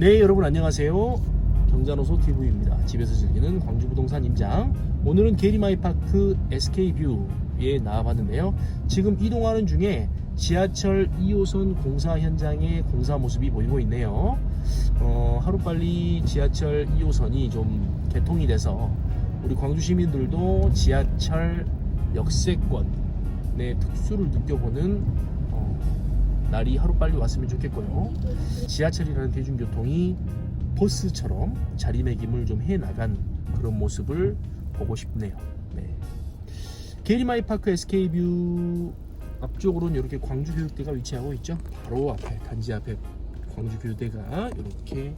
네, 여러분 안녕하세요. 경자노소 TV입니다. 집에서 즐기는 광주 부동산 임장. 오늘은 게리마이파크 SK뷰에 나와봤는데요. 지금 이동하는 중에 지하철 2호선 공사 현장의 공사 모습이 보이고 있네요. 하루빨리 지하철 2호선이 좀 개통이 돼서 우리 광주 시민들도 지하철 역세권의 특수를 느껴보는 날이 하루빨리 왔으면 좋겠고요. 지하철이라는 대중교통이 버스처럼 자리매김을 좀 해나간 그런 모습을 보고 싶네요. 네. 게리마이파크 SK뷰 앞쪽으로는 이렇게 광주교육대가 위치하고 있죠. 바로 앞에, 단지 앞에 광주교육대가 이렇게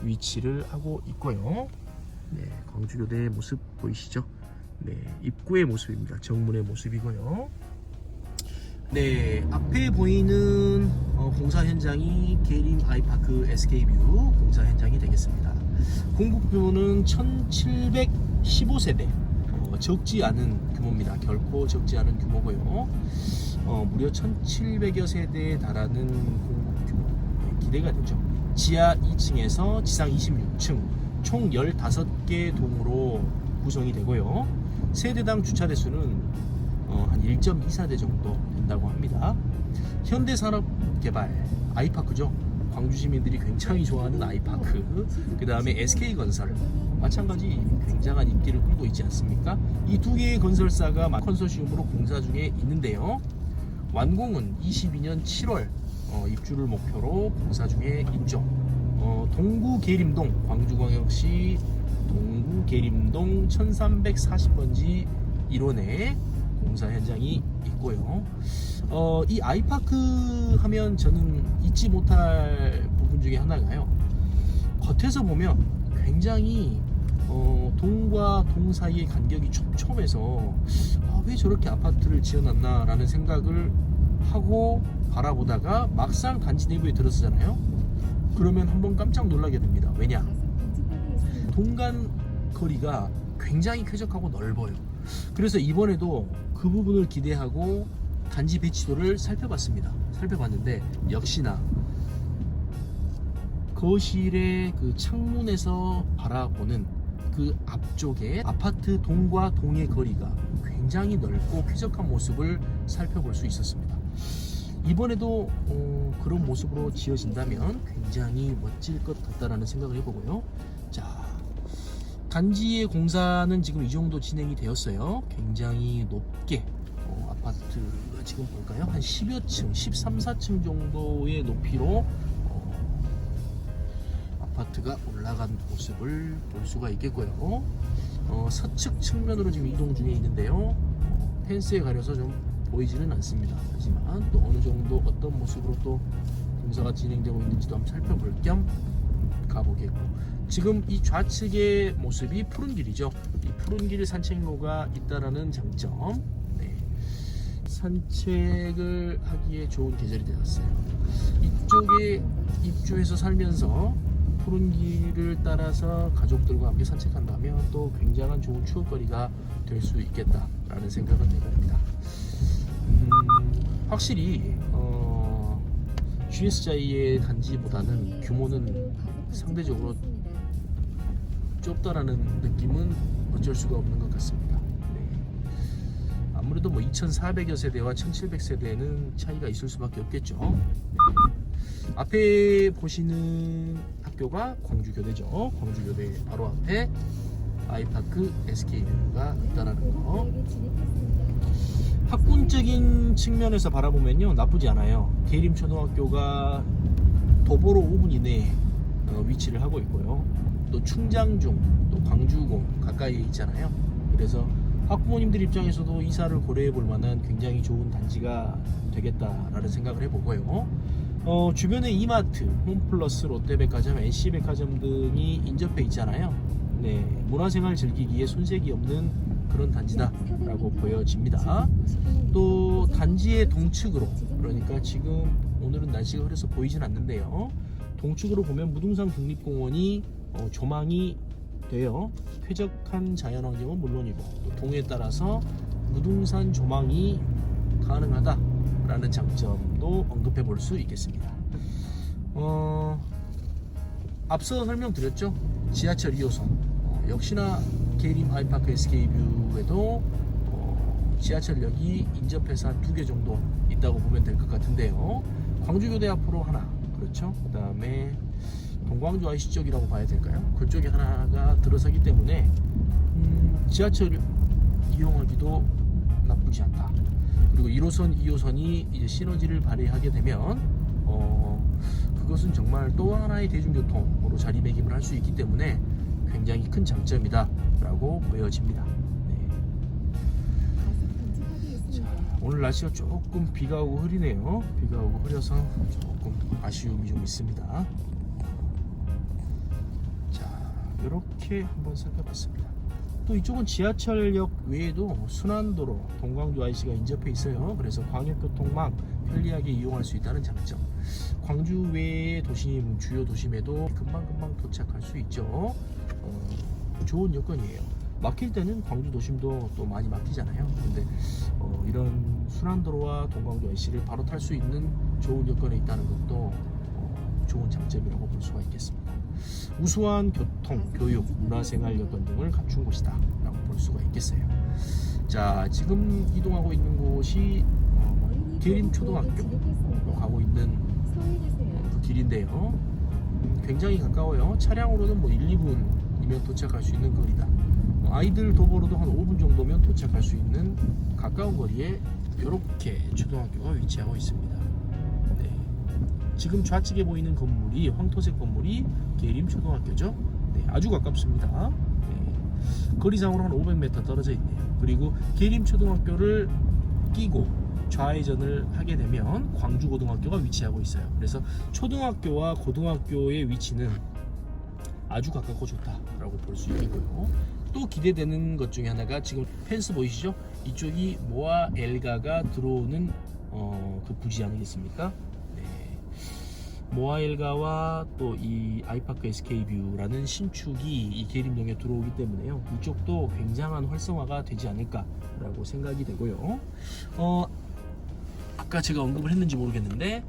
위치를 하고 있고요. 네, 광주교대의 모습 보이시죠? 네, 입구의 모습입니다. 정문의 모습이고요. 네, 앞에 보이는 공사 현장이 게리마이파크 SK뷰 공사 현장이 되겠습니다. 공급 규모는 1715세대, 적지 않은 규모입니다. 결코 적지 않은 규모고요. 무려 1700여 세대에 달하는 공급 규모, 기대가 되죠. 지하 2층에서 지상 26층 총 15개 동으로 구성이 되고요. 세대당 주차 대수는 한 1.24대 정도 된다고 합니다. 현대산업개발 아이파크죠. 광주 시민들이 굉장히 좋아하는 아이파크. 그 다음에 SK건설 마찬가지 굉장한 인기를 끌고 있지 않습니까? 이 두 개의 건설사가 컨소시엄으로 공사 중에 있는데요. 완공은 22년 7월 입주를 목표로 공사 중에 있죠. 동구 계림동, 광주광역시 동구 계림동 1340번지 1원에 공사 현장이 있고요. 이 아이파크 하면 저는 잊지 못할 부분 중에 하나가요. 겉에서 보면 굉장히 동과 동 사이의 간격이 촘촘해서 왜 저렇게 아파트를 지어놨나 라는 생각을 하고 바라보다가 막상 단지 내부에 들어서잖아요. 그러면 한번 깜짝 놀라게 됩니다. 왜냐? 동간 거리가 굉장히 쾌적하고 넓어요. 그래서 이번에도 그 부분을 기대하고 단지 배치도를 살펴봤는데 역시나 거실의 그 창문에서 바라보는 그 앞쪽에 아파트 동과 동의 거리가 굉장히 넓고 쾌적한 모습을 살펴볼 수 있었습니다. 이번에도 그런 모습으로 지어진다면 굉장히 멋질 것 같다라는 생각을 해보고요. 자, 단지의 공사는 지금 이 정도 진행이 되었어요. 굉장히 높게 아파트가 지금 볼까요? 한 10여 층, 13, 14층 정도의 높이로 아파트가 올라간 모습을 볼 수가 있겠고요. 서측 측면으로 지금 이동 중에 있는데요. 펜스에 가려서 좀 보이지는 않습니다. 하지만 또 어느 정도 어떤 모습으로 또 공사가 진행되고 있는지도 한번 살펴볼 겸 가보겠고, 지금 이 좌측의 모습이 푸른 길이죠. 이 푸른 길 산책로가 있다라는 장점. 네. 산책을 하기에 좋은 계절이 되었어요. 이쪽에 입주해서 살면서 푸른 길을 따라서 가족들과 함께 산책한다면 또 굉장한 좋은 추억거리가 될 수 있겠다라는 생각을 해봅니다. 확실히 GS자이의 단지보다는 규모는 상대적으로 좁다라는 느낌은 어쩔 수가 없는 것 같습니다. 네. 아무래도 2400여 세대와 1700세대는 차이가 있을 수밖에 없겠죠. 네. 앞에 보시는 학교가 광주교대죠. 광주교대 바로 앞에 아이파크 SK뷰가 있다라는 거. 학군적인 측면에서 바라보면요, 나쁘지 않아요. 계림초등학교가 도보로 5분 이내에 위치를 하고 있고요. 또 충장중, 또 광주공 가까이 있잖아요. 그래서 학부모님들 입장에서도 이사를 고려해 볼 만한 굉장히 좋은 단지가 되겠다라는 생각을 해보고요. 주변에 이마트, 홈플러스, 롯데백화점, NC백화점 등이 인접해 있잖아요. 네, 문화생활 즐기기에 손색이 없는 그런 단지다라고 보여집니다. 또 단지의 동측으로, 그러니까 지금 오늘은 날씨가 흐려서 보이진 않는데요, 동측으로 보면 무등산 국립공원이 조망이 되어 쾌적한 자연환경은 물론이고 또 동에 따라서 무등산 조망이 가능하다라는 장점도 언급해 볼 수 있겠습니다. 앞서 설명드렸죠. 지하철 2호선 역시나 계림 아이파크 SK뷰에도 지하철역이 인접해서 한 2개 정도 있다고 보면 될 것 같은데요. 광주교대 앞으로 하나, 그렇죠. 그 다음에 동광주 IC 쪽이라고 봐야 될까요? 그쪽에 하나가 들어서기 때문에 지하철 이용하기도 나쁘지 않다. 그리고 1호선, 2호선이 이제 시너지를 발휘하게 되면 그것은 정말 또 하나의 대중교통으로 자리매김을 할 수 있기 때문에 굉장히 큰 장점이다 라고 보여집니다. 네. 자, 오늘 날씨가 조금 비가 오고 흐리네요. 비가 오고 흐려서 조금 아쉬움이 좀 있습니다. 자, 이렇게 한번 살펴봤습니다. 또 이쪽은 지하철역 외에도 순환도로 동광주 IC가 인접해 있어요. 그래서 광역교통망 편리하게 이용할 수 있다는 장점. 광주 외의 도심, 주요 도심에도 금방금방 도착할 수 있죠. 좋은 여건이에요. 막힐 때는 광주 도심도 또 많이 막히잖아요. 근데 이런 순환도로와 동광주 IC를 바로 탈 수 있는 좋은 여건에 있다는 것도 좋은 장점이라고 볼 수가 있겠습니다. 우수한 교통, 교육, 문화생활 여건 등을 갖춘 곳이다 라고 볼 수가 있겠어요. 자, 지금 이동하고 있는 곳이 계림초등학교 가고 있는 그 길인데요. 굉장히 가까워요. 차량으로는 뭐 1, 2분이면 도착할 수 있는 거리다. 아이들 도보로도 한 5분 정도면 도착할 수 있는 가까운 거리에 이렇게 초등학교가 위치하고 있습니다. 네. 지금 좌측에 보이는 건물이, 황토색 건물이 계림초등학교죠. 네, 아주 가깝습니다. 네. 거리상으로 한 500m 떨어져 있네요. 그리고 계림초등학교를 끼고 좌회전을 하게 되면 광주고등학교가 위치하고 있어요. 그래서 초등학교와 고등학교의 위치는 아주 가깝고 좋다라고 볼 수 있고요. 또 기대되는 것 중에 하나가 지금 펜스 보이시죠? 이쪽이 모아 엘가가 들어오는 그 부지 아니겠습니까? 네. 모아 엘가와 또 이 아이파크 SK뷰라는 신축이 이 계림동에 들어오기 때문에요. 이쪽도 굉장한 활성화가 되지 않을까라고 생각이 되고요. 아까 제가 언급을 했는지 모르겠는데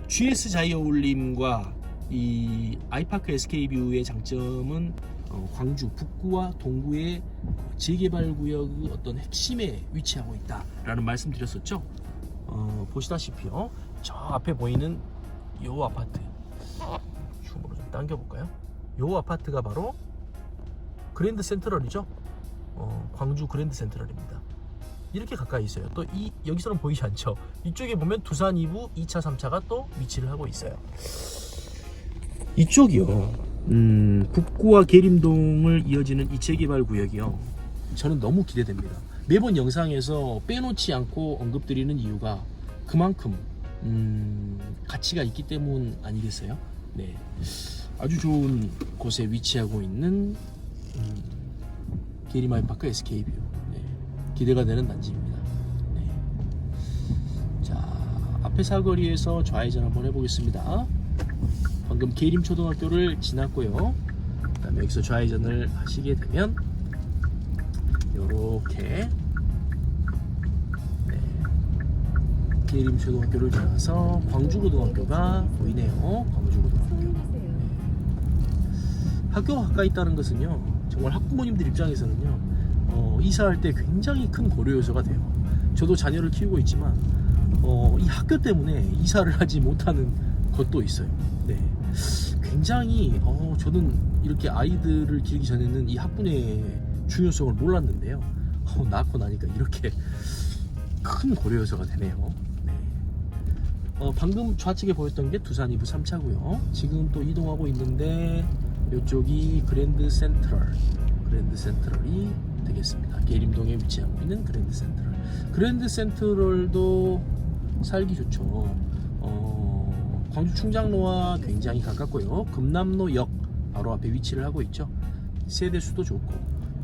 GS 자이어울림과 이 아이파크 SK뷰의 장점은 광주 북구와 동구의 재개발 구역의 어떤 핵심에 위치하고 있다라는 말씀 드렸었죠. 보시다시피요, 저 앞에 보이는 요 아파트, 줌으로 좀 당겨볼까요? 요 아파트가 바로 그랜드 센트럴이죠. 광주 그랜드 센트럴입니다. 이렇게 가까이 있어요. 또 여기서는 보이지 않죠. 이쪽에 보면 두산 2부 2차 3차가 또 위치를 하고 있어요. 이쪽이요, 북구와 계림동을 이어지는 이 재개발 구역이요, 저는 너무 기대됩니다. 매번 영상에서 빼놓지 않고 언급드리는 이유가 그만큼 가치가 있기 때문 아니겠어요? 네, 아주 좋은 곳에 위치하고 있는 계림 아이파크 SK뷰. 네, 기대가 되는 단지입니다. 네. 자, 앞에 사거리에서 좌회전 한번 해보겠습니다. 방금 계림초등학교를 지났고요. 그 다음에 여기서 좌회전을 하시게 되면 요렇게 계림초등학교를 지나서 광주고등학교가 보이네요. 광주고등학교. 네. 학교가 가까이 있다는 것은요, 정말 학부모님들 입장에서는요, 이사할 때 굉장히 큰 고려 요소가 돼요. 저도 자녀를 키우고 있지만 이 학교 때문에 이사를 하지 못하는 것도 있어요. 네. 굉장히 저는 이렇게 아이들을 기르기 전에는 이 학군의 중요성을 몰랐는데요. 낳고 나니까 이렇게 큰 고려 요소가 되네요. 네. 방금 좌측에 보였던 게 두산 2부 3차고요. 지금 또 이동하고 있는데 이쪽이 그랜드 센트럴이 되겠습니다. 계림동에 위치하고 있는 그랜드 센트럴. 그랜드 센트럴도 살기 좋죠. 광주 충장로와 굉장히 가깝고요. 금남로역 바로 앞에 위치를 하고 있죠. 세대수도 좋고,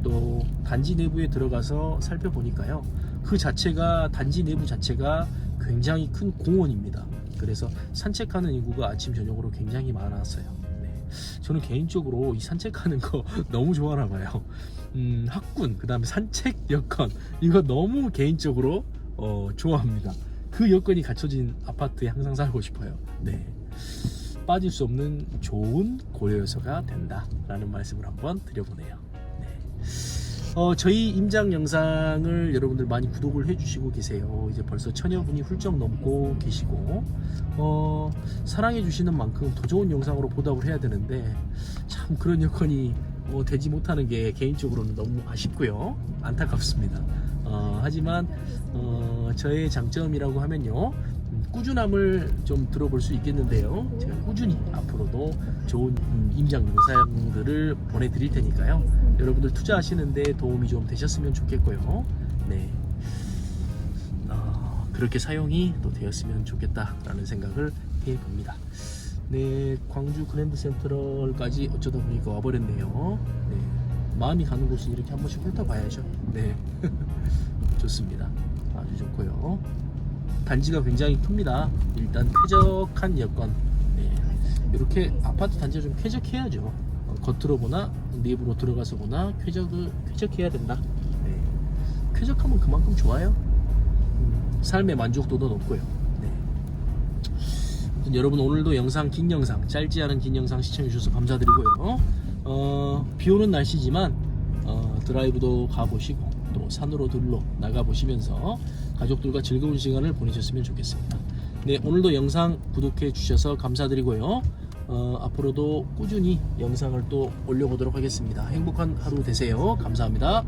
또 단지 내부에 들어가서 살펴보니까요, 그 자체가, 단지 내부 자체가 굉장히 큰 공원입니다. 그래서 산책하는 인구가 아침 저녁으로 굉장히 많았어요. 네. 저는 개인적으로 이 산책하는 거 너무 좋아하나 봐요. 학군, 그 다음에 산책 여건, 이거 너무 개인적으로 좋아합니다. 그 여건이 갖춰진 아파트에 항상 살고 싶어요. 네. 빠질 수 없는 좋은 고려 요소가 된다라는 말씀을 한번 드려보네요. 네. 저희 임장 영상을 여러분들 많이 구독을 해주시고 계세요. 이제 벌써 1000여 분이 훌쩍 넘고 계시고 사랑해 주시는 만큼 더 좋은 영상으로 보답을 해야 되는데 참 그런 여건이 되지 못하는 게 개인적으로는 너무 아쉽고요, 안타깝습니다. 하지만 저의 장점이라고 하면요, 꾸준함을 좀 들어볼 수 있겠는데요, 제가 꾸준히 앞으로도 좋은 임장 영상들을 보내드릴 테니까요, 여러분들 투자하시는데 도움이 좀 되셨으면 좋겠고요. 네, 그렇게 사용이 또 되었으면 좋겠다라는 생각을 해봅니다. 네, 광주 그랜드 센트럴까지 어쩌다 보니까 와버렸네요. 네, 마음이 가는 곳은 이렇게 한 번씩 훑어봐야죠. 네, 좋습니다. 아주 좋고요. 단지가 굉장히 큽니다. 일단 쾌적한 여건. 네, 이렇게 아파트 단지가 좀 쾌적해야죠. 겉으로 보나 내부로 들어가서 보나 쾌적해야 된다. 네, 쾌적하면 그만큼 좋아요. 삶의 만족도도 높고요. 네. 여러분 오늘도 영상, 긴 영상, 짧지 않은 긴 영상 시청해 주셔서 감사드리고요. 비 오는 날씨지만 드라이브도 가보시고 또 산으로 들러 나가보시면서 가족들과 즐거운 시간을 보내셨으면 좋겠습니다. 네, 오늘도 영상 구독해 주셔서 감사드리고요. 앞으로도 꾸준히 영상을 또 올려보도록 하겠습니다. 행복한 하루 되세요. 감사합니다.